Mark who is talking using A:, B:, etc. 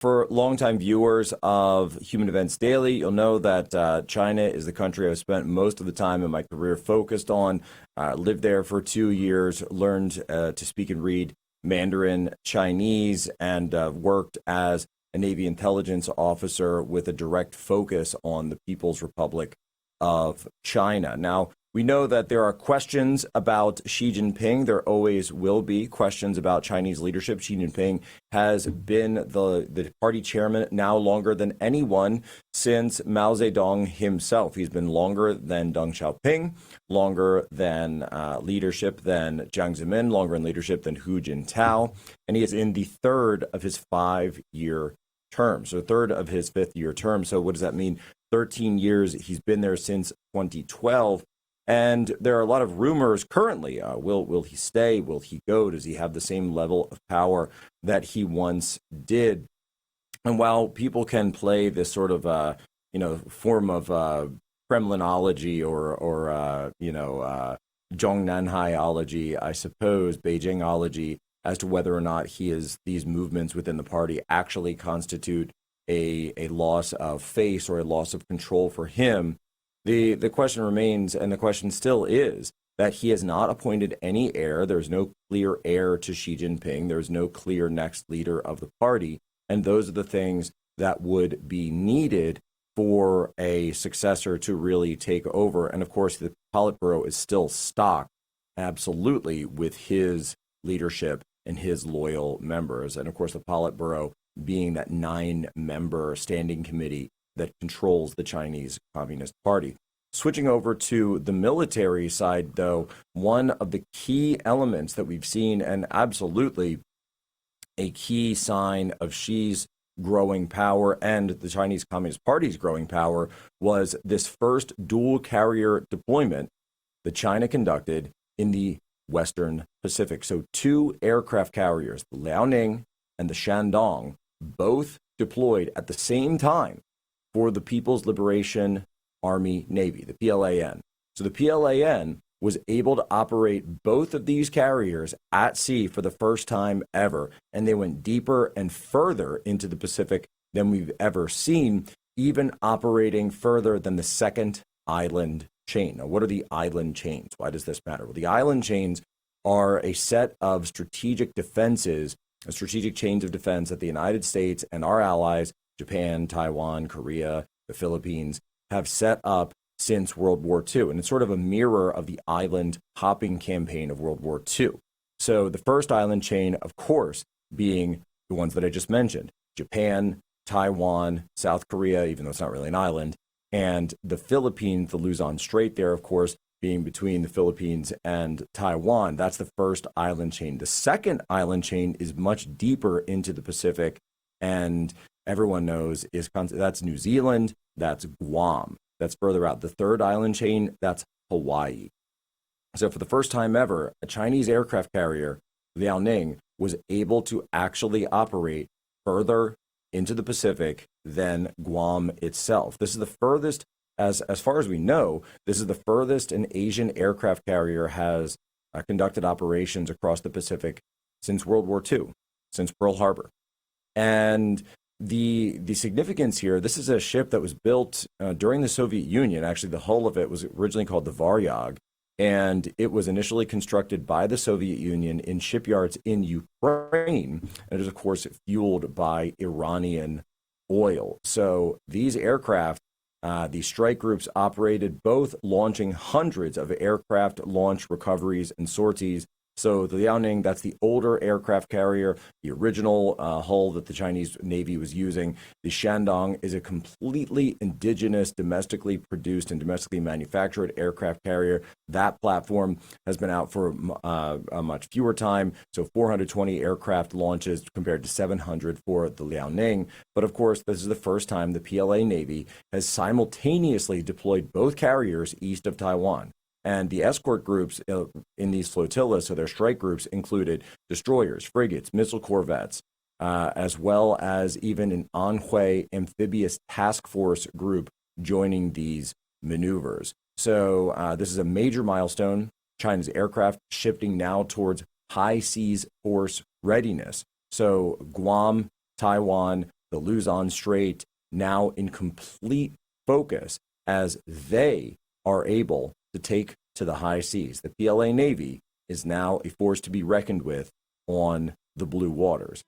A: For longtime viewers of Human Events Daily, you'll know that China is the country I've spent most of the time in my career focused on. Lived there for 2 years, learned to speak and read Mandarin Chinese, and worked as a Navy intelligence officer with a direct focus on the People's Republic of China. Now, we know that there are questions about Xi Jinping. There always will be questions about Chinese leadership. Xi Jinping has been the party chairman now longer than anyone since Mao Zedong himself. He's been longer than Deng Xiaoping, longer than leadership than Jiang Zemin, longer in leadership than Hu Jintao, and he is in the third of his 5-year term, so third of his 5th-year term. So what does that mean? 13 years. He's been there since 2012. And there are a lot of rumors currently. Will he stay? Will he go? Does he have the same level of power that he once did? And while people can play this sort of form of Kremlinology or Zhongnanhaiology, I suppose, Beijingology, as to whether or not these movements within the party actually constitute a loss of face or a loss of control for him. The question remains, and the question still is, that he has not appointed any heir. There's no clear heir to Xi Jinping. There's no clear next leader of the party. And those are the things that would be needed for a successor to really take over. And of course, the Politburo is still stocked absolutely with his leadership and his loyal members. And of course, the Politburo being that 9-member standing committee that controls the Chinese Communist Party. Switching over to the military side, though, one of the key elements that we've seen, and absolutely a key sign of Xi's growing power and the Chinese Communist Party's growing power, was this first dual carrier deployment that China conducted in the Western Pacific. So 2 aircraft carriers, the Liaoning and the Shandong, both deployed at the same time for the People's Liberation Army Navy, the PLAN. So the PLAN was able to operate both of these carriers at sea for the first time ever, and they went deeper and further into the Pacific than we've ever seen, even operating further than the second island chain. Now, what are the island chains? Why does this matter? Well, the island chains are a set of strategic defenses, strategic chains of defense that the United States and our allies, Japan, Taiwan, Korea, the Philippines, have set up since World War II. And it's sort of a mirror of the island hopping campaign of World War II. So the first island chain, of course, being the ones that I just mentioned, Japan, Taiwan, South Korea, even though it's not really an island, and the Philippines, the Luzon Strait there, of course, being between the Philippines and Taiwan. That's the first island chain. The second island chain is much deeper into the Pacific, and everyone knows that's New Zealand, that's Guam, that's further out. The third island chain, that's Hawaii. So for the first time ever, a Chinese aircraft carrier, Liaoning, was able to actually operate further into the Pacific than Guam itself. This is the furthest, as far as we know, this is the furthest an Asian aircraft carrier has conducted operations across the Pacific since World War II, since Pearl Harbor. And the significance here, this is a ship that was built during the Soviet Union. Actually, the hull of it was originally called the Varyag, and it was initially constructed by the Soviet Union in shipyards in Ukraine, and it is, of course, fueled by Iranian oil. So these aircraft, these strike groups operated both, launching hundreds of aircraft launch recoveries and sorties. So the Liaoning, that's the older aircraft carrier, the original hull that the Chinese Navy was using. The Shandong is a completely indigenous, domestically produced and domestically manufactured aircraft carrier. That platform has been out for a much fewer time, so 420 aircraft launches compared to 700 for the Liaoning. But of course, this is the first time the PLA Navy has simultaneously deployed both carriers east of Taiwan. And the escort groups in these flotillas, so their strike groups, included destroyers, frigates, missile corvettes, as well as even an Anhui amphibious task force group joining these maneuvers. So this is a major milestone. China's aircraft shifting now towards high seas force readiness. So Guam, Taiwan, the Luzon Strait now in complete focus as they are able to take to the high seas. The PLA Navy is now a force to be reckoned with on the blue waters.